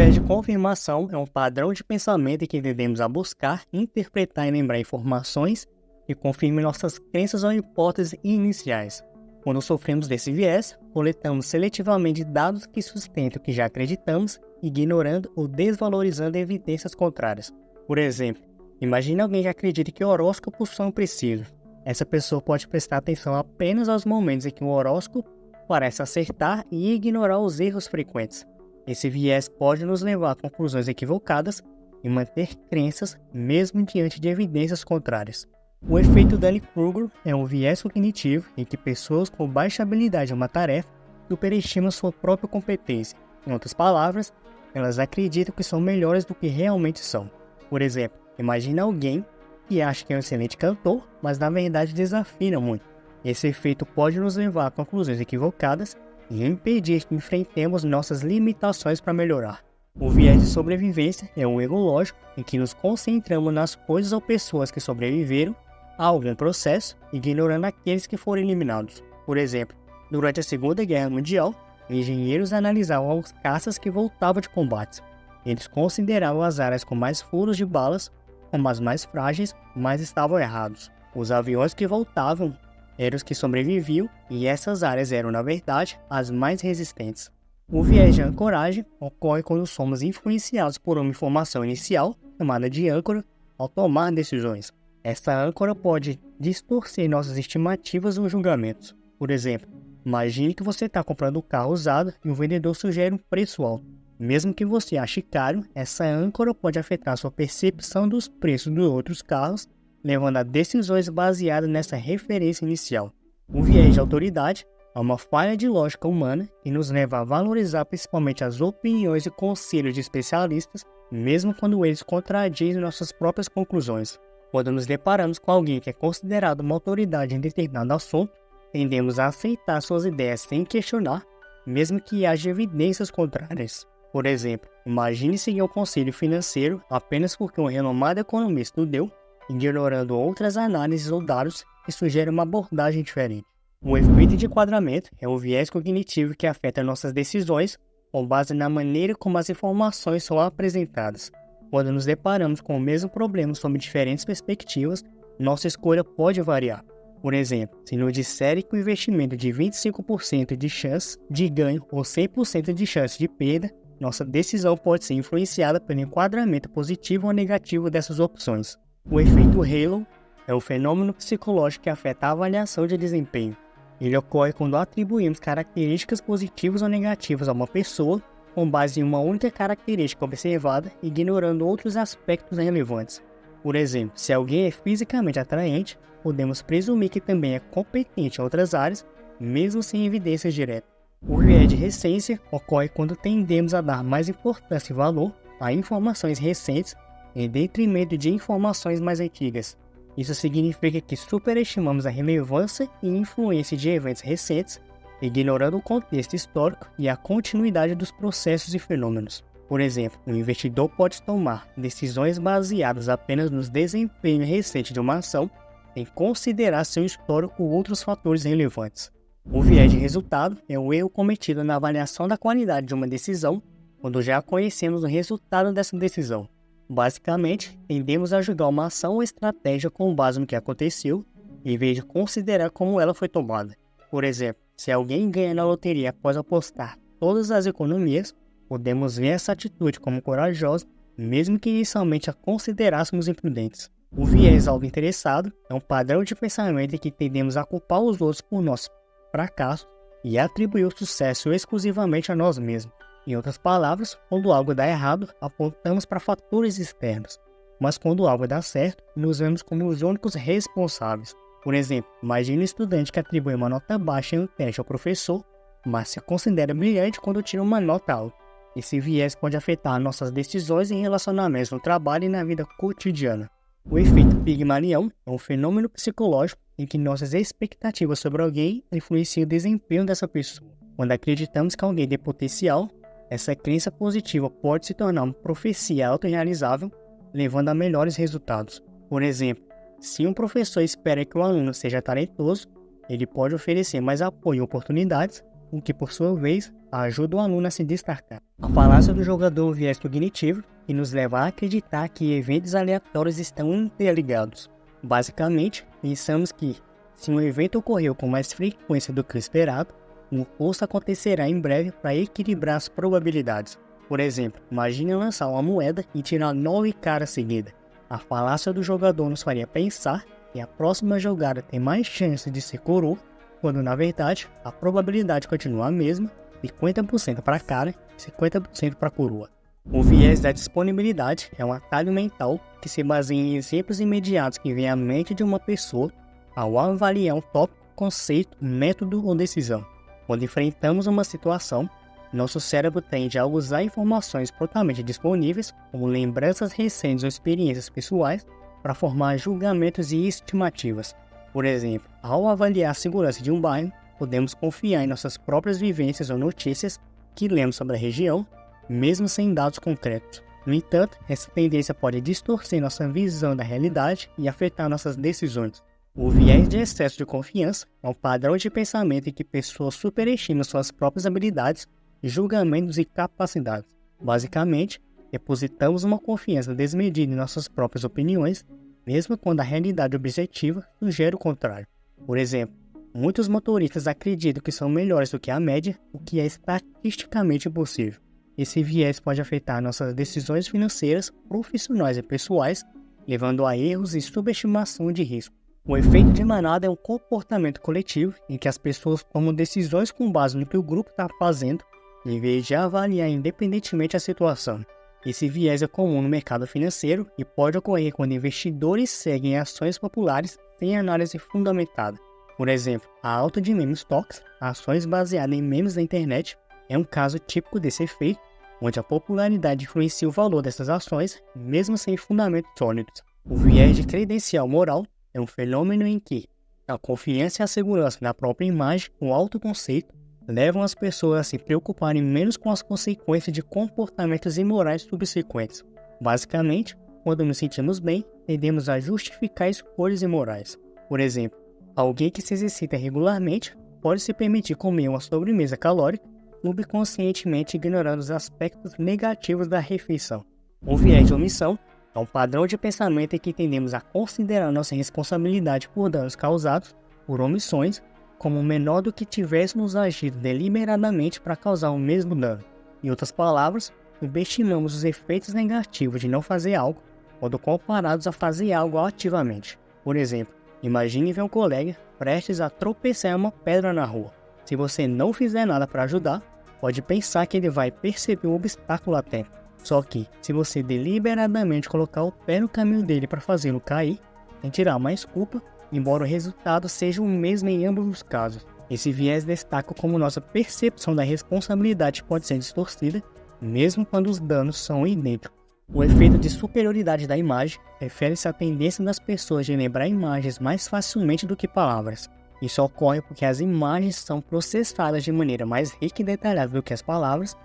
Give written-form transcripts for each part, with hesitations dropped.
viés de confirmação é um padrão de pensamento em que tendemos a buscar, interpretar e lembrar informações que confirmem nossas crenças ou hipóteses iniciais. Quando sofremos desse viés, coletamos seletivamente dados que sustentam o que já acreditamos, ignorando ou desvalorizando evidências contrárias. Por exemplo, imagine alguém que acredita que horóscopos são precisos. Essa pessoa pode prestar atenção apenas aos momentos em que o horóscopo parece acertar e ignorar os erros frequentes. Esse viés pode nos levar a conclusões equivocadas e manter crenças mesmo diante de evidências contrárias. O efeito Dunning-Kruger é um viés cognitivo em que pessoas com baixa habilidade em uma tarefa superestimam sua própria competência. Em outras palavras, elas acreditam que são melhores do que realmente são. Por exemplo, imagine alguém que acha que é um excelente cantor, mas na verdade desafina muito. Esse efeito pode nos levar a conclusões equivocadas e impedir que enfrentemos nossas limitações para melhorar. O viés de sobrevivência é um erro lógico em que nos concentramos nas coisas ou pessoas que sobreviveram a algum processo, ignorando aqueles que foram eliminados. Por exemplo, durante a Segunda Guerra Mundial, engenheiros analisavam os caças que voltavam de combates. Eles consideravam as áreas com mais furos de balas como as mais frágeis, mas estavam errados. Os aviões que voltavam eram os que sobreviviam e essas áreas eram, na verdade, as mais resistentes. O viés de ancoragem ocorre quando somos influenciados por uma informação inicial, chamada de âncora, ao tomar decisões. Essa âncora pode distorcer nossas estimativas ou julgamentos. Por exemplo, imagine que você está comprando um carro usado e o vendedor sugere um preço alto. Mesmo que você ache caro, essa âncora pode afetar sua percepção dos preços dos outros carros, levando a decisões baseadas nessa referência inicial. O viés de autoridade é uma falha de lógica humana que nos leva a valorizar principalmente as opiniões e conselhos de especialistas, mesmo quando eles contradizem nossas próprias conclusões. Quando nos deparamos com alguém que é considerado uma autoridade em determinado assunto, tendemos a aceitar suas ideias sem questionar, mesmo que haja evidências contrárias. Por exemplo, imagine seguir o conselho financeiro apenas porque um renomado economista o deu, ignorando outras análises ou dados que sugerem uma abordagem diferente. O efeito de enquadramento é um viés cognitivo que afeta nossas decisões com base na maneira como as informações são apresentadas. Quando nos deparamos com o mesmo problema sob diferentes perspectivas, nossa escolha pode variar. Por exemplo, se nos disserem que o investimento de 25% de chance de ganho ou 100% de chance de perda, nossa decisão pode ser influenciada pelo enquadramento positivo ou negativo dessas opções. O efeito Halo é um fenômeno psicológico que afeta a avaliação de desempenho. Ele ocorre quando atribuímos características positivas ou negativas a uma pessoa com base em uma única característica observada, ignorando outros aspectos relevantes. Por exemplo, se alguém é fisicamente atraente, podemos presumir que também é competente em outras áreas, mesmo sem evidências diretas. O viés de recência ocorre quando tendemos a dar mais importância e valor a informações recentes em detrimento de informações mais antigas. Isso significa que superestimamos a relevância e influência de eventos recentes, ignorando o contexto histórico e a continuidade dos processos e fenômenos. Por exemplo, um investidor pode tomar decisões baseadas apenas no desempenho recente de uma ação, sem considerar seu histórico ou outros fatores relevantes. O viés de resultado é o erro cometido na avaliação da qualidade de uma decisão, quando já conhecemos o resultado dessa decisão. Basicamente, tendemos a julgar uma ação ou estratégia com base no que aconteceu, em vez de considerar como ela foi tomada. Por exemplo, se alguém ganha na loteria após apostar todas as economias, podemos ver essa atitude como corajosa, mesmo que inicialmente a considerássemos imprudentes. O viés autointeressado é um padrão de pensamento em que tendemos a culpar os outros por nossos fracassos e atribuir o sucesso exclusivamente a nós mesmos. Em outras palavras, quando algo dá errado, apontamos para fatores externos, mas quando algo dá certo, nos vemos como os únicos responsáveis. Por exemplo, imagine um estudante que atribui uma nota baixa em um teste ao professor, mas se considera brilhante quando tira uma nota alta. Esse viés pode afetar nossas decisões em relacionamentos no trabalho e na vida cotidiana. O efeito Pigmalion é um fenômeno psicológico em que nossas expectativas sobre alguém influenciam o desempenho dessa pessoa. Quando acreditamos que alguém tem potencial, essa crença positiva pode se tornar uma profecia autorrealizável, levando a melhores resultados. Por exemplo, se um professor espera que o aluno seja talentoso, ele pode oferecer mais apoio e oportunidades, o que por sua vez ajuda o aluno a se destacar. A falácia do jogador é o viés cognitivo, que nos leva a acreditar que eventos aleatórios estão interligados. Basicamente, pensamos que, se um evento ocorreu com mais frequência do que o esperado, um oposto acontecerá em breve para equilibrar as probabilidades. Por exemplo, imagine lançar uma moeda e tirar 9 caras seguidas. A falácia do jogador nos faria pensar que a próxima jogada tem mais chance de ser coroa, quando na verdade a probabilidade continua a mesma, 50% para cara e 50% para coroa. O viés da disponibilidade é um atalho mental que se baseia em exemplos imediatos que vêm à mente de uma pessoa ao avaliar um tópico, conceito, método ou decisão. Quando enfrentamos uma situação, nosso cérebro tende a usar informações prontamente disponíveis, como lembranças recentes ou experiências pessoais, para formar julgamentos e estimativas. Por exemplo, ao avaliar a segurança de um bairro, podemos confiar em nossas próprias vivências ou notícias que lemos sobre a região, mesmo sem dados concretos. No entanto, essa tendência pode distorcer nossa visão da realidade e afetar nossas decisões. O viés de excesso de confiança é um padrão de pensamento em que pessoas superestimam suas próprias habilidades, julgamentos e capacidades. Basicamente, depositamos uma confiança desmedida em nossas próprias opiniões, mesmo quando a realidade objetiva sugere o contrário. Por exemplo, muitos motoristas acreditam que são melhores do que a média, o que é estatisticamente impossível. Esse viés pode afetar nossas decisões financeiras, profissionais e pessoais, levando a erros e subestimação de risco. O efeito de manada é um comportamento coletivo em que as pessoas tomam decisões com base no que o grupo está fazendo, em vez de avaliar independentemente a situação. Esse viés é comum no mercado financeiro e pode ocorrer quando investidores seguem ações populares sem análise fundamentada. Por exemplo, a alta de meme stocks, ações baseadas em memes da internet, é um caso típico desse efeito, onde a popularidade influencia o valor dessas ações, mesmo sem fundamentos sólidos. O viés de credencial moral é um fenômeno em que a confiança e a segurança na própria imagem, o autoconceito, levam as pessoas a se preocuparem menos com as consequências de comportamentos imorais subsequentes. Basicamente, quando nos sentimos bem, tendemos a justificar escolhas imorais. Por exemplo, alguém que se exercita regularmente pode se permitir comer uma sobremesa calórica, subconscientemente ignorando os aspectos negativos da refeição. O viés de omissão é um padrão de pensamento em que tendemos a considerar nossa responsabilidade por danos causados por omissões como menor do que tivéssemos agido deliberadamente para causar o mesmo dano. Em outras palavras, subestimamos os efeitos negativos de não fazer algo quando comparados a fazer algo ativamente. Por exemplo, imagine ver um colega prestes a tropeçar em uma pedra na rua. Se você não fizer nada para ajudar, pode pensar que ele vai perceber o obstáculo a tempo. Só que, se você deliberadamente colocar o pé no caminho dele para fazê-lo cair, sem tirar mais culpa, embora o resultado seja o mesmo em ambos os casos. Esse viés destaca como nossa percepção da responsabilidade pode ser distorcida, mesmo quando os danos são idênticos. O efeito de superioridade da imagem refere-se à tendência das pessoas de lembrar imagens mais facilmente do que palavras. Isso ocorre porque as imagens são processadas de maneira mais rica e detalhada do que as palavras,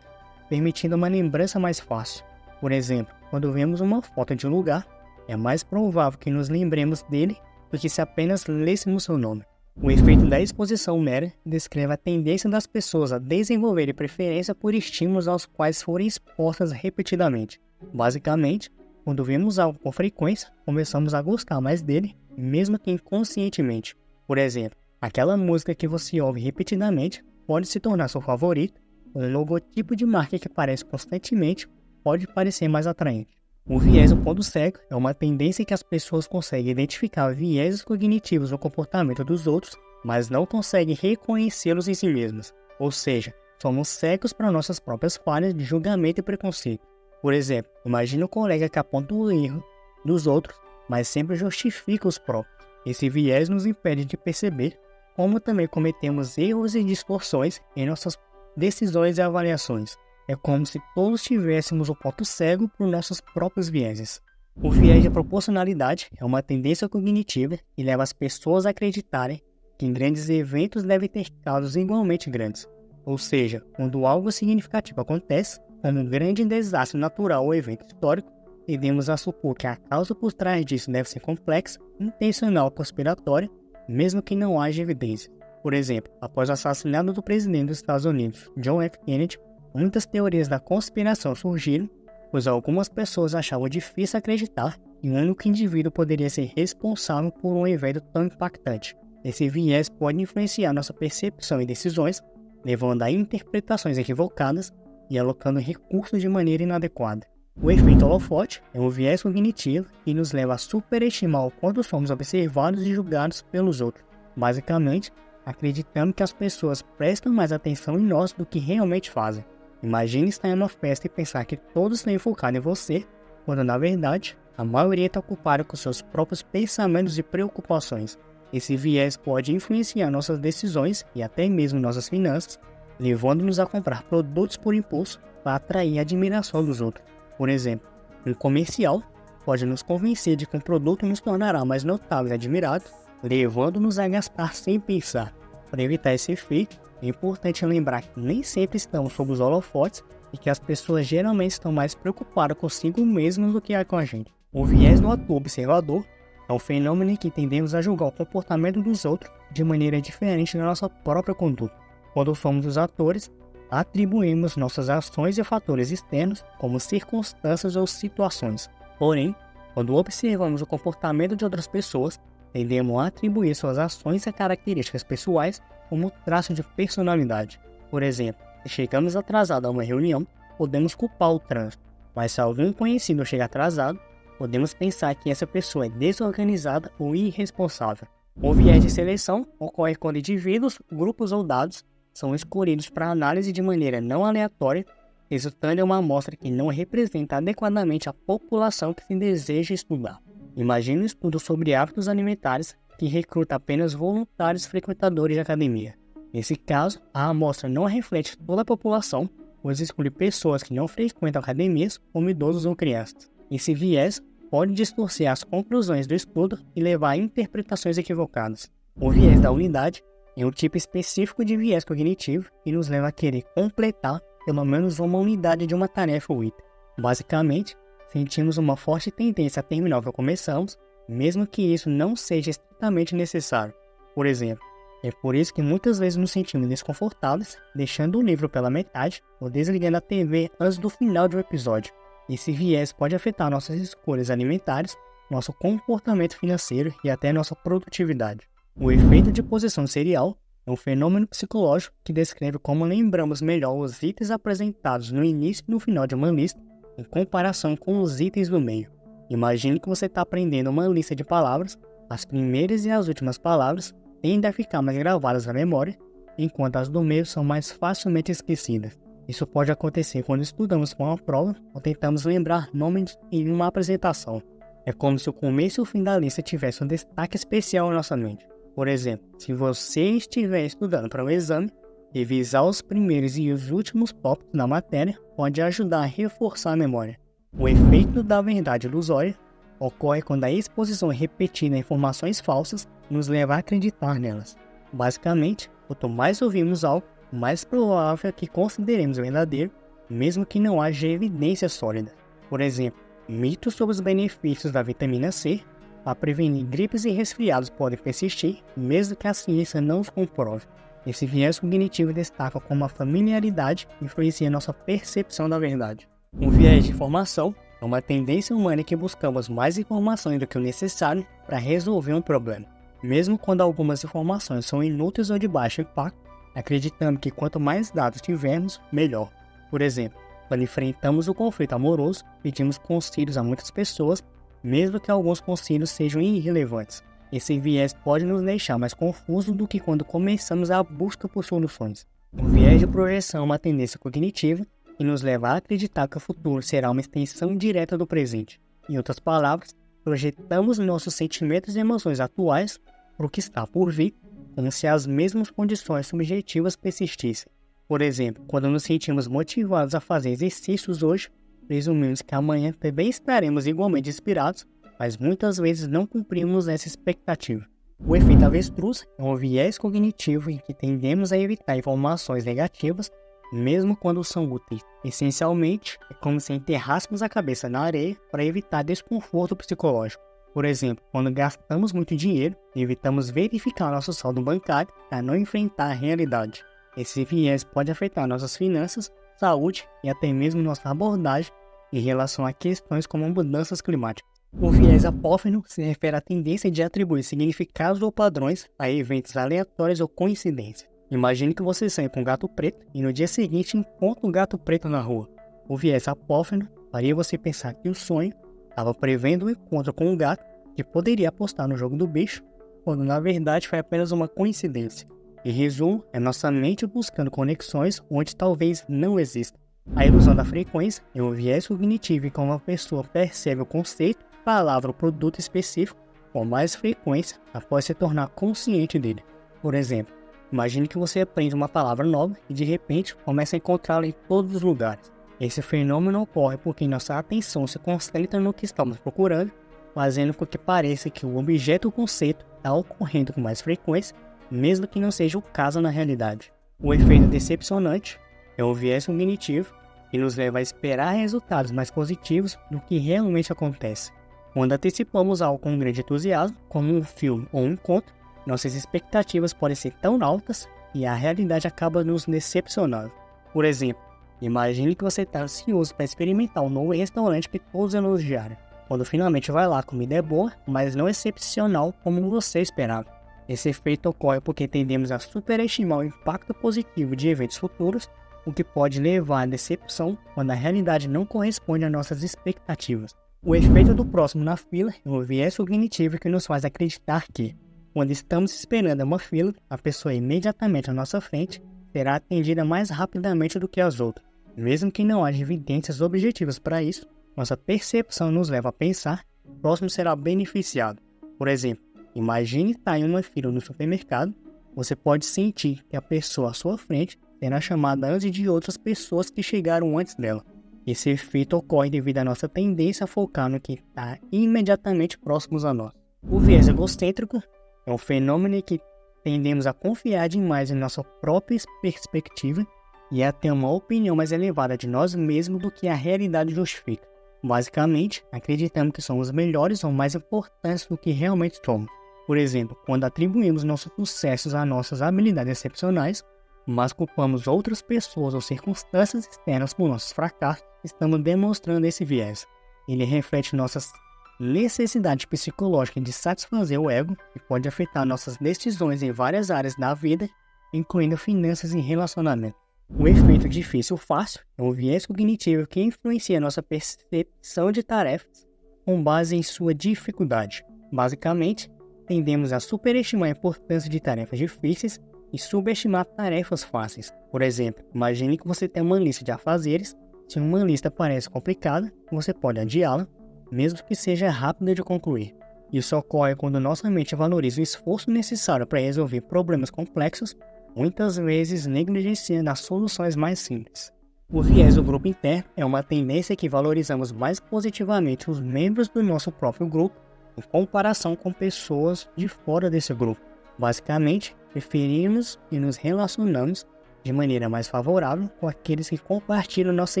permitindo uma lembrança mais fácil. Por exemplo, quando vemos uma foto de um lugar, é mais provável que nos lembremos dele do que se apenas lêssemos seu nome. O efeito da exposição mera descreve a tendência das pessoas a desenvolverem preferência por estímulos aos quais forem expostas repetidamente. Basicamente, quando vemos algo com frequência, começamos a gostar mais dele, mesmo que inconscientemente. Por exemplo, aquela música que você ouve repetidamente pode se tornar seu favorito, um logotipo de marca que aparece constantemente pode parecer mais atraente. O viés do ponto cego é uma tendência que as pessoas conseguem identificar vieses cognitivos no comportamento dos outros, mas não conseguem reconhecê-los em si mesmas. Ou seja, somos cegos para nossas próprias falhas de julgamento e preconceito. Por exemplo, imagine um colega que aponta o erro dos outros, mas sempre justifica os próprios. Esse viés nos impede de perceber como também cometemos erros e distorções em nossas decisões e avaliações. É como se todos tivéssemos o ponto cego por nossos próprios vieses. O viés de proporcionalidade é uma tendência cognitiva que leva as pessoas a acreditarem que grandes eventos devem ter causas igualmente grandes. Ou seja, quando algo significativo acontece, como um grande desastre natural ou evento histórico, tendemos a supor que a causa por trás disso deve ser complexa, intencional ou conspiratória, mesmo que não haja evidência. Por exemplo, após o assassinato do presidente dos Estados Unidos, John F. Kennedy, muitas teorias da conspiração surgiram, pois algumas pessoas achavam difícil acreditar que um único indivíduo poderia ser responsável por um evento tão impactante. Esse viés pode influenciar nossa percepção e decisões, levando a interpretações equivocadas e alocando recursos de maneira inadequada. O efeito holofote é um viés cognitivo que nos leva a superestimar o quanto somos observados e julgados pelos outros. Basicamente, acreditamos que as pessoas prestam mais atenção em nós do que realmente fazem. Imagine estar em uma festa e pensar que todos estão enfocados em você, quando na verdade, a maioria está ocupada com seus próprios pensamentos e preocupações. Esse viés pode influenciar nossas decisões e até mesmo nossas finanças, levando-nos a comprar produtos por impulso para atrair a admiração dos outros. Por exemplo, um comercial pode nos convencer de que um produto nos tornará mais notável e admirado, levando-nos a gastar sem pensar. Para evitar esse efeito, é importante lembrar que nem sempre estamos sob os holofotes e que as pessoas geralmente estão mais preocupadas consigo mesmas do que com a gente. O viés do ator observador é um fenômeno em que tendemos a julgar o comportamento dos outros de maneira diferente da nossa própria conduta. Quando somos os atores, atribuímos nossas ações a fatores externos, como circunstâncias ou situações. Porém, quando observamos o comportamento de outras pessoas, tendemos a atribuir suas ações a características pessoais como traço de personalidade. Por exemplo, se chegamos atrasados a uma reunião, podemos culpar o trânsito, mas se algum conhecido chega atrasado, podemos pensar que essa pessoa é desorganizada ou irresponsável. O viés de seleção ocorre quando indivíduos, grupos ou dados são escolhidos para análise de maneira não aleatória, resultando em uma amostra que não representa adequadamente a população que se deseja estudar. Imagine um estudo sobre hábitos alimentares que recruta apenas voluntários frequentadores de academia. Nesse caso, a amostra não reflete toda a população, pois escolhe pessoas que não frequentam academias, como idosos ou crianças. Esse viés pode distorcer as conclusões do estudo e levar a interpretações equivocadas. O viés da unidade é um tipo específico de viés cognitivo que nos leva a querer completar pelo menos uma unidade de uma tarefa ou item. Basicamente, sentimos uma forte tendência a terminar o que começamos, mesmo que isso não seja estritamente necessário. Por exemplo, é por isso que muitas vezes nos sentimos desconfortáveis, deixando o livro pela metade ou desligando a TV antes do final de um episódio. Esse viés pode afetar nossas escolhas alimentares, nosso comportamento financeiro e até nossa produtividade. O efeito de posição serial é um fenômeno psicológico que descreve como lembramos melhor os itens apresentados no início e no final de uma lista, em comparação com os itens do meio. Imagine que você está aprendendo uma lista de palavras, as primeiras e as últimas palavras tendem a ficar mais gravadas na memória, enquanto as do meio são mais facilmente esquecidas. Isso pode acontecer quando estudamos para uma prova ou tentamos lembrar nomes em uma apresentação. É como se o começo e o fim da lista tivessem um destaque especial em nossa mente. Por exemplo, se você estiver estudando para um exame, revisar os primeiros e os últimos tópicos da matéria pode ajudar a reforçar a memória. O efeito da verdade ilusória ocorre quando a exposição repetida a informações falsas nos leva a acreditar nelas. Basicamente, quanto mais ouvimos algo, mais provável é que consideremos verdadeiro, mesmo que não haja evidência sólida. Por exemplo, mitos sobre os benefícios da vitamina C para prevenir gripes e resfriados podem persistir, mesmo que a ciência não os comprove. Esse viés cognitivo destaca como a familiaridade influencia nossa percepção da verdade. Um viés de informação é uma tendência humana em que buscamos mais informações do que o necessário para resolver um problema. Mesmo quando algumas informações são inúteis ou de baixo impacto, acreditando que quanto mais dados tivermos, melhor. Por exemplo, quando enfrentamos o conflito amoroso, pedimos conselhos a muitas pessoas, mesmo que alguns conselhos sejam irrelevantes. Esse viés pode nos deixar mais confusos do que quando começamos a busca por soluções. O viés de projeção é uma tendência cognitiva que nos leva a acreditar que o futuro será uma extensão direta do presente. Em outras palavras, projetamos nossos sentimentos e emoções atuais para o que está por vir, como se as mesmas condições subjetivas persistissem. Por exemplo, quando nos sentimos motivados a fazer exercícios hoje, presumimos que amanhã também estaremos igualmente inspirados, mas muitas vezes não cumprimos essa expectativa. O efeito avestruz é um viés cognitivo em que tendemos a evitar informações negativas, mesmo quando são úteis. Essencialmente, é como se enterrássemos a cabeça na areia para evitar desconforto psicológico. Por exemplo, quando gastamos muito dinheiro, evitamos verificar nosso saldo bancário para não enfrentar a realidade. Esse viés pode afetar nossas finanças, saúde e até mesmo nossa abordagem em relação a questões como mudanças climáticas. O viés apófeno se refere à tendência de atribuir significados ou padrões a eventos aleatórios ou coincidências. Imagine que você sonha com um gato preto e no dia seguinte encontra um gato preto na rua. O viés apófeno faria você pensar que o sonho estava prevendo um encontro com um gato que poderia apostar no jogo do bicho, quando na verdade foi apenas uma coincidência. Em resumo, é nossa mente buscando conexões onde talvez não existam. A ilusão da frequência é um viés cognitivo em que uma pessoa percebe o conceito, palavra ou produto específico com mais frequência após se tornar consciente dele. Por exemplo, imagine que você aprende uma palavra nova e de repente começa a encontrá-la em todos os lugares. Esse fenômeno ocorre porque nossa atenção se concentra no que estamos procurando, fazendo com que pareça que o objeto ou conceito está ocorrendo com mais frequência, mesmo que não seja o caso na realidade. O efeito decepcionante é um viés cognitivo que nos leva a esperar resultados mais positivos do que realmente acontece. Quando antecipamos algo com um grande entusiasmo, como um filme ou um encontro, nossas expectativas podem ser tão altas e a realidade acaba nos decepcionando. Por exemplo, imagine que você está ansioso para experimentar um novo restaurante que todos elogiaram. Quando finalmente vai lá, a comida é boa, mas não excepcional como você esperava. Esse efeito ocorre porque tendemos a superestimar o impacto positivo de eventos futuros, o que pode levar à decepção quando a realidade não corresponde às nossas expectativas. O efeito do próximo na fila é um viés cognitivo que nos faz acreditar que, quando estamos esperando uma fila, a pessoa imediatamente à nossa frente será atendida mais rapidamente do que as outras. Mesmo que não haja evidências objetivas para isso, nossa percepção nos leva a pensar que o próximo será beneficiado. Por exemplo, imagine estar em uma fila no supermercado, você pode sentir que a pessoa à sua frente será chamada antes de outras pessoas que chegaram antes dela. Esse efeito ocorre devido à nossa tendência a focar no que está imediatamente próximos a nós. O viés egocêntrico é um fenômeno em que tendemos a confiar demais em nossa própria perspectiva e a ter uma opinião mais elevada de nós mesmos do que a realidade justifica. Basicamente, acreditamos que somos melhores ou mais importantes do que realmente somos. Por exemplo, quando atribuímos nossos sucessos a nossas habilidades excepcionais, mas culpamos outras pessoas ou circunstâncias externas por nossos fracassos, estamos demonstrando esse viés. Ele reflete nossas necessidades psicológicas de satisfazer o ego e pode afetar nossas decisões em várias áreas da vida, incluindo finanças e relacionamento. O efeito difícil fácil é um viés cognitivo que influencia nossa percepção de tarefas com base em sua dificuldade. Basicamente, tendemos a superestimar a importância de tarefas difíceis e subestimar tarefas fáceis. Por exemplo, imagine que você tem uma lista de afazeres. Se uma lista parece complicada, você pode adiá-la, mesmo que seja rápida de concluir. Isso ocorre quando nossa mente valoriza o esforço necessário para resolver problemas complexos, muitas vezes negligenciando as soluções mais simples. O viés do grupo interno é uma tendência que valorizamos mais positivamente os membros do nosso próprio grupo em comparação com pessoas de fora desse grupo. Basicamente, preferimos e nos relacionamos de maneira mais favorável com aqueles que compartilham nossa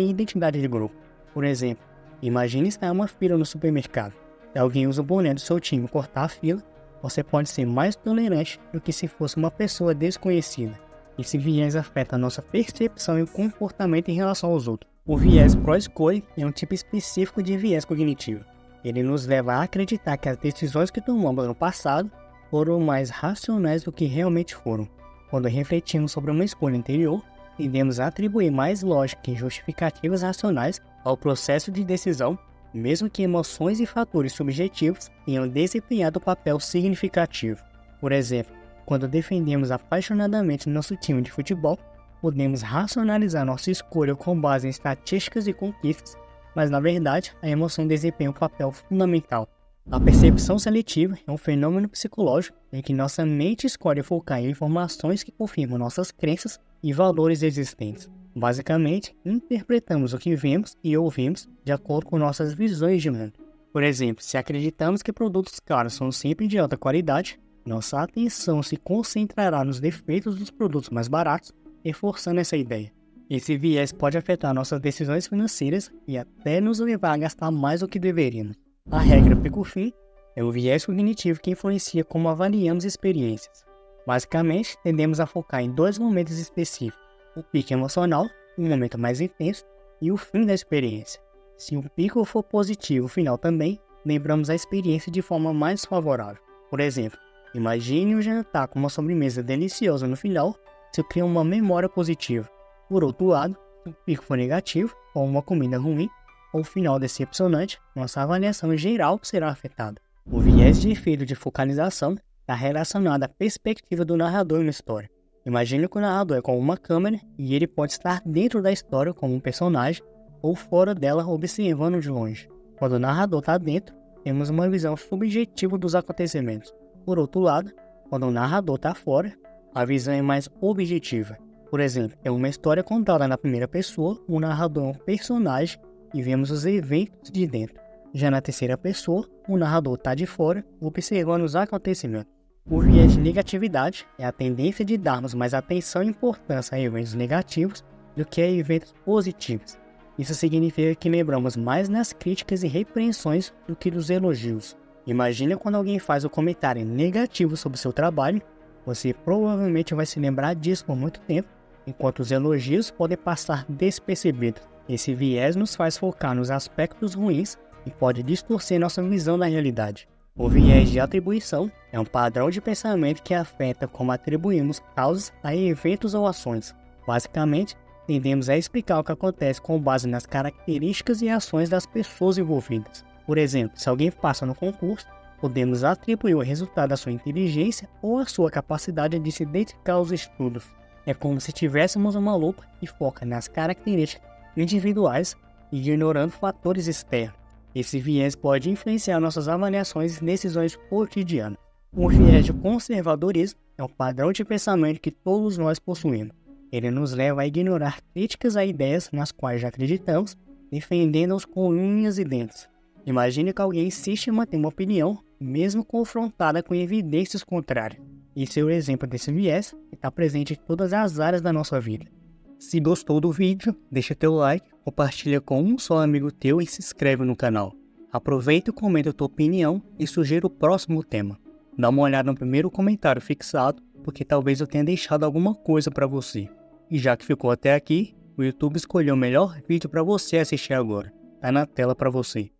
identidade de grupo. Por exemplo, imagine estar em uma fila no supermercado. Se alguém usa o boné do seu time e cortar a fila, você pode ser mais tolerante do que se fosse uma pessoa desconhecida. Esse viés afeta a nossa percepção e o comportamento em relação aos outros. O viés pró-escolha é um tipo específico de viés cognitivo. Ele nos leva a acreditar que as decisões que tomamos no passado foram mais racionais do que realmente foram. Quando refletimos sobre uma escolha anterior, tendemos a atribuir mais lógica e justificativas racionais ao processo de decisão, mesmo que emoções e fatores subjetivos tenham desempenhado um papel significativo. Por exemplo, quando defendemos apaixonadamente nosso time de futebol, podemos racionalizar nossa escolha com base em estatísticas e conquistas, mas na verdade a emoção desempenha um papel fundamental. A percepção seletiva é um fenômeno psicológico em que nossa mente escolhe focar em informações que confirmam nossas crenças e valores existentes. Basicamente, interpretamos o que vemos e ouvimos de acordo com nossas visões de mundo. Por exemplo, se acreditamos que produtos caros são sempre de alta qualidade, nossa atenção se concentrará nos defeitos dos produtos mais baratos, reforçando essa ideia. Esse viés pode afetar nossas decisões financeiras e até nos levar a gastar mais do que deveríamos. A regra por fim é o viés cognitivo que influencia como avaliamos experiências. Basicamente, tendemos a focar em dois momentos específicos: o pico emocional, um momento mais intenso, e o fim da experiência. Se o pico for positivo, o final também, lembramos a experiência de forma mais favorável. Por exemplo, imagine um jantar com uma sobremesa deliciosa no final, isso cria uma memória positiva. Por outro lado, se o pico for negativo, ou uma comida ruim, ou final decepcionante, nossa avaliação geral será afetada. O viés de efeito de focalização está relacionado à perspectiva do narrador na história. Imagine que o narrador é como uma câmera e ele pode estar dentro da história como um personagem ou fora dela observando de longe. Quando o narrador está dentro, temos uma visão subjetiva dos acontecimentos. Por outro lado, quando o narrador está fora, a visão é mais objetiva. Por exemplo, em uma história contada na primeira pessoa, o narrador é um personagem e vemos os eventos de dentro. Já na terceira pessoa, o narrador está de fora, observando os acontecimentos. O viés de negatividade é a tendência de darmos mais atenção e importância a eventos negativos do que a eventos positivos. Isso significa que lembramos mais nas críticas e repreensões do que dos elogios. Imagina quando alguém faz um comentário negativo sobre seu trabalho, você provavelmente vai se lembrar disso por muito tempo, enquanto os elogios podem passar despercebidos. Esse viés nos faz focar nos aspectos ruins e pode distorcer nossa visão da realidade. O viés de atribuição é um padrão de pensamento que afeta como atribuímos causas a eventos ou ações. Basicamente, tendemos a explicar o que acontece com base nas características e ações das pessoas envolvidas. Por exemplo, se alguém passa no concurso, podemos atribuir o resultado à sua inteligência ou à sua capacidade de se dedicar aos estudos. É como se tivéssemos uma lupa que foca nas características individuais, ignorando fatores externos. Esse viés pode influenciar nossas avaliações e decisões cotidianas. O viés de conservadorismo é um padrão de pensamento que todos nós possuímos. Ele nos leva a ignorar críticas a ideias nas quais já acreditamos, defendendo-os com unhas e dentes. Imagine que alguém insiste em manter uma opinião, mesmo confrontada com evidências contrárias. Esse é o exemplo desse viés que está presente em todas as áreas da nossa vida. Se gostou do vídeo, deixa teu like, compartilha com um só amigo teu e se inscreve no canal. Aproveita e comenta a tua opinião e sugira o próximo tema. Dá uma olhada no primeiro comentário fixado, porque talvez eu tenha deixado alguma coisa para você. E já que ficou até aqui, o YouTube escolheu o melhor vídeo para você assistir agora. Tá na tela para você.